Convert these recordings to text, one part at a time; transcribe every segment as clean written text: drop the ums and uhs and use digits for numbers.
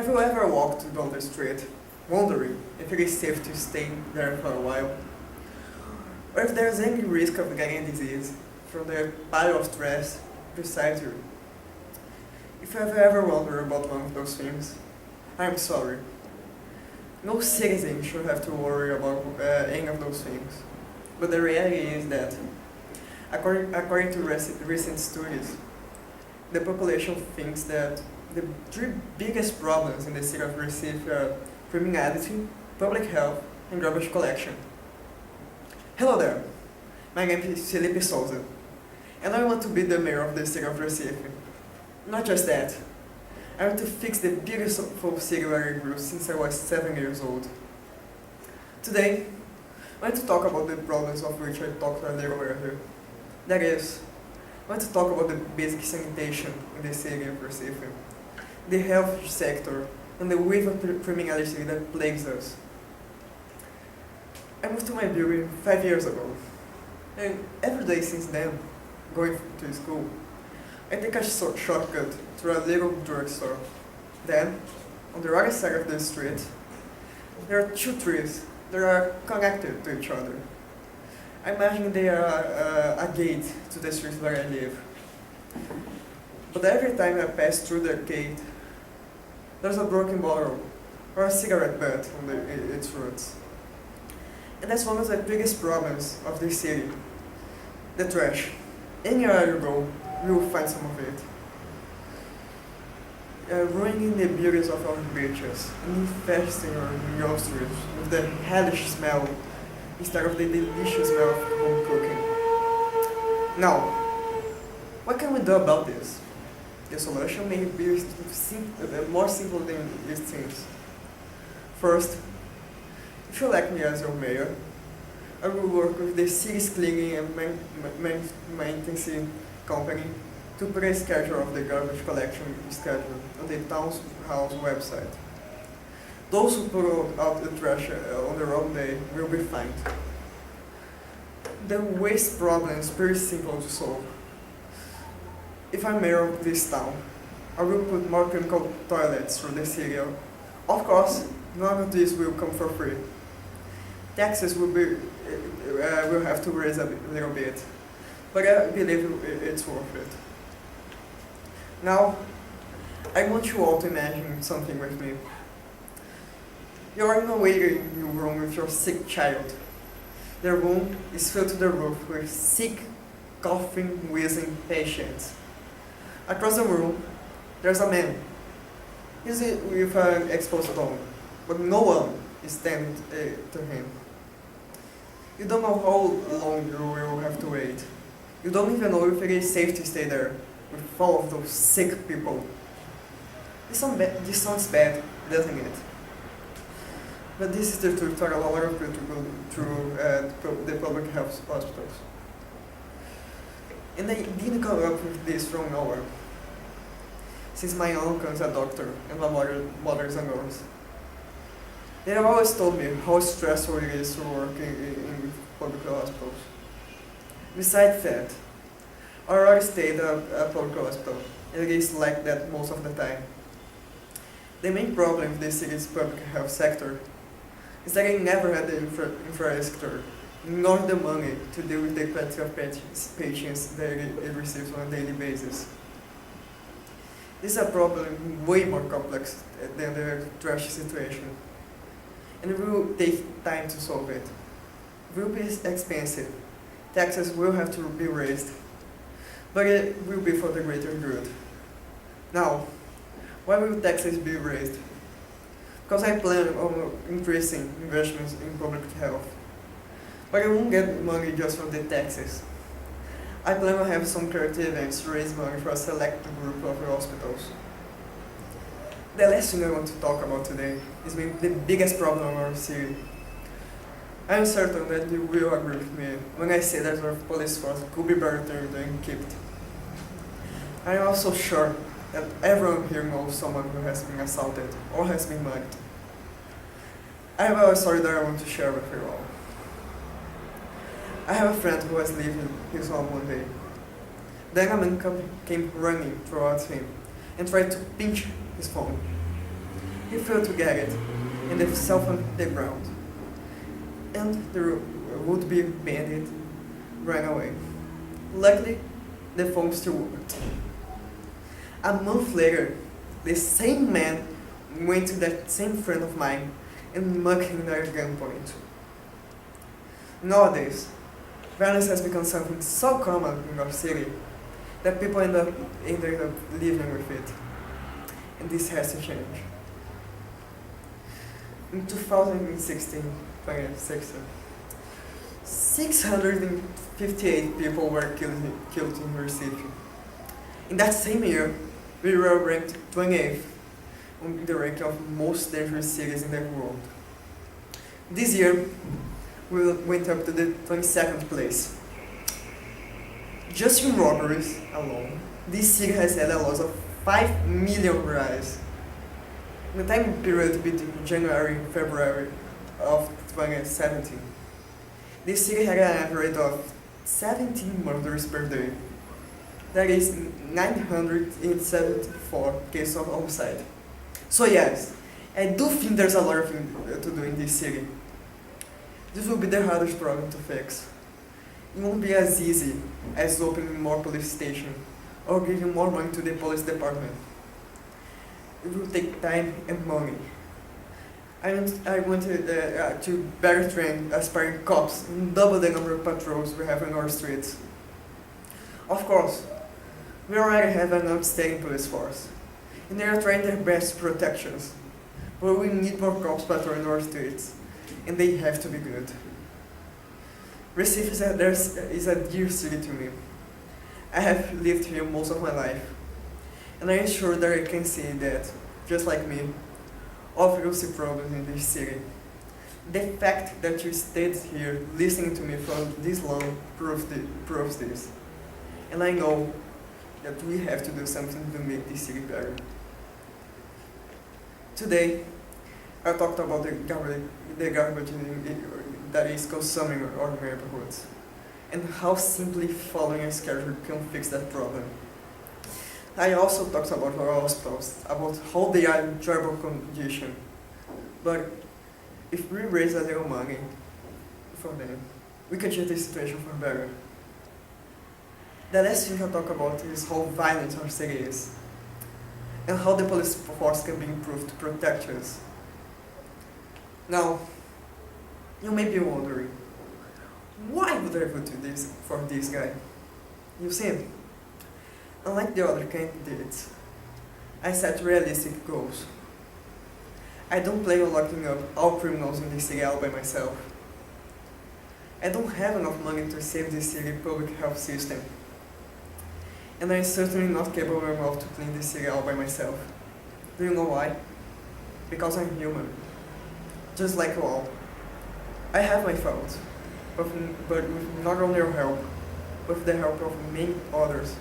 Have you ever walked down the street, wondering if it is safe to stay there for a while? Or if there's any risk of getting disease from the pile of trash beside you? If you have ever wondered about one of those things, I'm sorry. No citizen should have to worry about any of those things. But the reality is that, according to recent studies, the population thinks that the three biggest problems in the city of Recife are criminality, public health, and garbage collection. Hello there, my name is Felipe Souza, and I want to be the mayor of the city of Recife. Not just that, I want to fix the biggest city where I grew since I was 7 years old. Today, I want to talk about the problems of which I talked a little earlier. That is, I want to talk about the basic sanitation in the city of Recife, the health sector, and the wave of criminality that plagues us. I moved to my building 5 years ago, and every day since then, going to school, I take a shortcut through a little drugstore. Then, on the right side of the street, there are two trees that are connected to each other. I imagine they are a gate to the street where I live. But every time I pass through the gate, there's a broken bottle or a cigarette butt on its roots. And that's one of the biggest problems of this city. The trash. Anywhere you go, you will find some of it. Ruining the beauties of our beaches and infesting our groceries with the hellish smell instead of the delicious smell of home cooking. Now, what can we do about this? The solution may be more simple than it seems. First, if you elect me as your mayor, I will work with the city's cleaning and maintenance company to put a schedule of the garbage collection schedule on the town's house website. Those who put out the trash on the wrong day will be fined. The waste problem is pretty simple to solve. If I'm mayor of this town, I will put more chemical toilets through the city. Of course, none of this will come for free. Taxes will have to raise a little bit, but I believe it's worth it. Now, I want you all to imagine something with me. You're in a waiting room with your sick child. The room is filled to the roof with sick, coughing, wheezing patients. Across the room, there's a man. He's with an exposed tongue, but no one is standing to him. You don't know how long you will have to wait. You don't even know if it is safe to stay there with all of those sick people. This sounds bad, doesn't it? But this is the truth for a lot of people go through the public health hospitals. And I didn't come up with this from nowhere. Since my uncle is a doctor and my mother is a nurse. They have always told me how stressful it is to work in public hospitals. Besides that, I already stayed at a public hospital, and it is like that most of the time. The main problem with the city's public health sector is that it never had the infrastructure, nor the money to deal with the quantity of patients that it receives on a daily basis. This is a problem way more complex than the trash situation, and it will take time to solve it. It will be expensive, taxes will have to be raised, but it will be for the greater good. Now, why will taxes be raised? Because I plan on increasing investments in public health, but I won't get money just from the taxes. I plan on having some charity events to raise money for a select group of hospitals. The last thing I want to talk about today is the biggest problem in our city. I am certain that you will agree with me when I say that our police force could be better than kept. I am also sure that everyone here knows someone who has been assaulted or has been mugged. I have a story that I want to share with you all. I have a friend who was leaving his home one day. Then a man came running towards him and tried to pinch his phone. He failed to get it, and they fell on the ground. And the would-be bandit ran away. Luckily, the phone still worked. A month later, the same man went to that same friend of mine and mugged him at gunpoint. Nowadays, violence has become something so common in our city that people end up living with it. And this has to change. In 2016, 658 people were killed in Recife. In that same year, we were ranked 28th on the ranking of most dangerous cities in the world. This year, we went up to the 22nd place. Just in robberies alone, this city has had a loss of 5 million reais. In the time period between January and February of 2017, this city had an average of 17 murders per day. That is 974 cases of homicide. So yes, I do think there's a lot of things to do in this city. This will be the hardest problem to fix. It won't be as easy as opening more police stations or giving more money to the police department. It will take time and money. I want to better train aspiring cops and double the number of patrols we have in our streets. Of course, we already have an outstanding police force, and they are trying their best to protect us. But we need more cops patrolling our streets, and they have to be good. Recife is a dear city to me. I have lived here most of my life, and I am sure that I can see that, just like me, all of you see problems in this city. The fact that you stayed here listening to me for this long proves this. And I know that we have to do something to make this city better. Today, I talked about the garbage that is consuming our neighborhoods, and how simply following a schedule can fix that problem. I also talked about our hospitals, about how they are in terrible condition. But if we raise a little money for them, we can change the situation for better. The last thing I'll talk about is how violent our city is, and how the police force can be improved to protect us. Now, you may be wondering, why would I vote for this guy? You see, unlike the other candidates, I set realistic goals. I don't plan on locking up all criminals in this city all by myself. I don't have enough money to save this city public health system. And I'm certainly not capable enough to clean this city all by myself. Do you know why? Because I'm human. Just like you all. I have my faults, but with not only your help, but with the help of many others,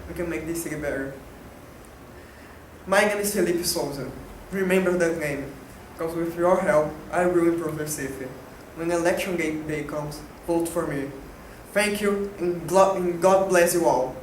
we can make this city better. My name is Felipe Souza. Remember that name, because with your help, I will improve your city. When election day comes, vote for me. Thank you, and God bless you all.